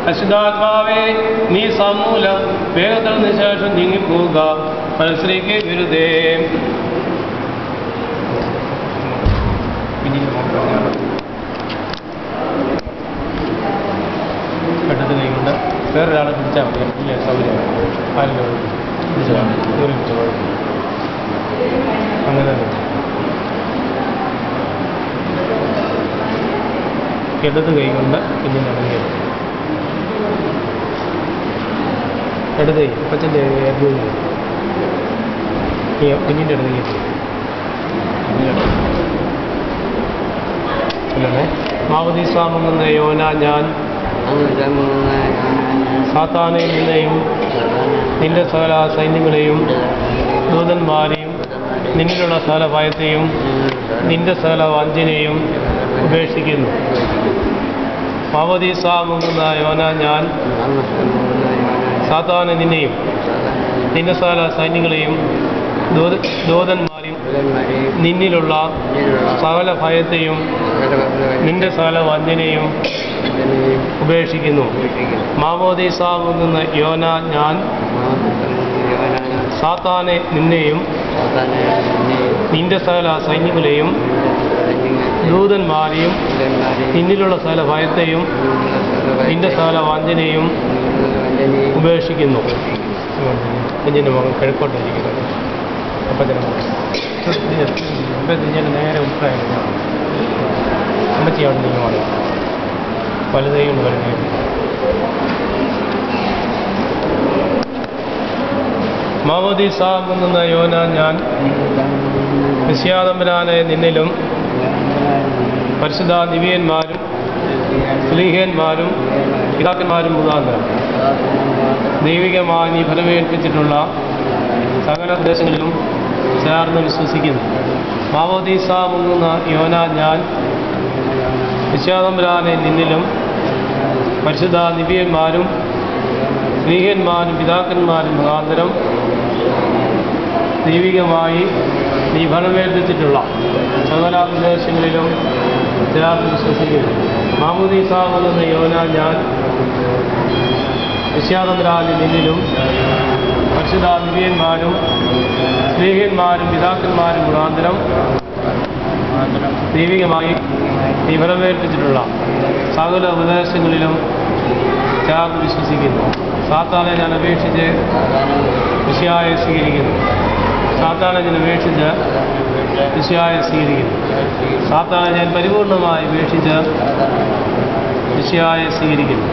അശുദ്ധാത്മാവേ, നീ സമൂലം വേഗത്തിന് ശേഷം നീങ്ങിപ്പോവുക. മനസ്സിലേക്ക് വിരുദ്ധേ. പെട്ടെന്ന് കൈകൊണ്ട് വേറൊരാളെ പിടിച്ചാൽ മതി. ഇല്ല, സൗകര്യം ആരെങ്കിലും പിടിച്ചാൽ അങ്ങനെ തന്നെ. ഇടത് കൈകൊണ്ട് കുഞ്ഞിൻ്റെ ഇടങ്ങി ഇടത് കൈ അപ്പച്ചൻ്റെ കുഞ്ഞിൻ്റെ ഇടങ്ങി അല്ലേ. മാവതീസാമെന്ന യോന ഞാൻ സാത്താനിൽ നിന്നെയും നിന്റെ സകല സൈന്യങ്ങളെയും ദൂതന്മാരെയും നിന്നിലുള്ള സകല ഭയത്തെയും നിന്റെ സകല വഞ്ചനയും ഉപേക്ഷിക്കുന്നു. മാവതീസാമെന്ന യോന ഞാൻ സാത്താനെ നിന്നെയും നിന്റെ സകല സൈന്യങ്ങളെയും ദൂതന്മാരെയും നിന്നിലുള്ള സകല ഭയത്തെയും നിന്റെ സകല വഞ്ചനയും ഉപേക്ഷിക്കുന്നു. മാമോദീസാകുന്ന യോന ഞാൻ സാത്താനെ നിന്നെയും നിന്റെ സകല സൈന്യങ്ങളെയും ദൂതന്മാരെയും നിന്നിലുള്ള സകല ഭയത്തെയും നിന്റെ സകല വഞ്ചനയും ഉപേക്ഷിക്കുന്നു. കുഞ്ഞിൻ്റെ മകൻ കിഴക്കോട്ടിരിക്കുന്നത് അപ്പച്ചനെ കുഞ്ഞിൻ്റെ നേരെ ഉൾക്കായിരുന്നു. അമ്മച്ചി അവിടെ നീങ്ങുവാണ്. വലുതേയും വലുതേയും മാമോദീസാകുന്ന യോന ഞാൻ നിശ്യാതമ്പരാനെ നിന്നിലും പരിശുദ്ധ നിവിയന്മാരും സ്ലീഹന്മാരും പിതാക്കന്മാരും മുഖാന്തരം ദൈവികമായി നീ ഫലമേൽപ്പിച്ചിട്ടുള്ള സകല പ്രദേശങ്ങളിലും ചേർന്ന് വിശ്വസിക്കുന്നു. മാമോദീസാകുന്ന യോന ഞാൻ നിശ്യാതമ്പരാനെ നിന്നിലും പരിശുദ്ധ നിവിയന്മാരും സ്ലീഹന്മാരും പിതാക്കന്മാരും മുഖാന്തരം ദൈവികമായി നീ ഫലമേൽപ്പിച്ചിട്ടുള്ള സകല പ്രദേശങ്ങളിലും ചേർന്ന് വിശ്വസിക്കുന്നു. മാമോദീസാകുന്ന യോന ഞാൻ നിശ്യാതമ്പരാനെ നിന്നിലും പരിശുദ്ധ നിവിയന്മാരും സ്ലീഹന്മാരും പിതാക്കന്മാരും മുഖാന്തരം ദൈവികമായി നീ ഫലമേൽപ്പിച്ചിട്ടുള്ള സകല പ്രദേശങ്ങളിലും ചേർന്ന് വിശ്വസിക്കുന്നു. സാത്താനെ ഞാൻ അപേക്ഷിച്ച് മിശിഹായെ സ്വീകരിക്കുന്നു. സാത്താനെ ഞാൻ അപേക്ഷിച്ച് മിശിഹായെ സ്വീകരിക്കുന്നു. സാത്താനെ ഞാൻ പരിപൂർണമായി ഉപേക്ഷിച്ച് മിശിഹായെ സ്വീകരിക്കുന്നു.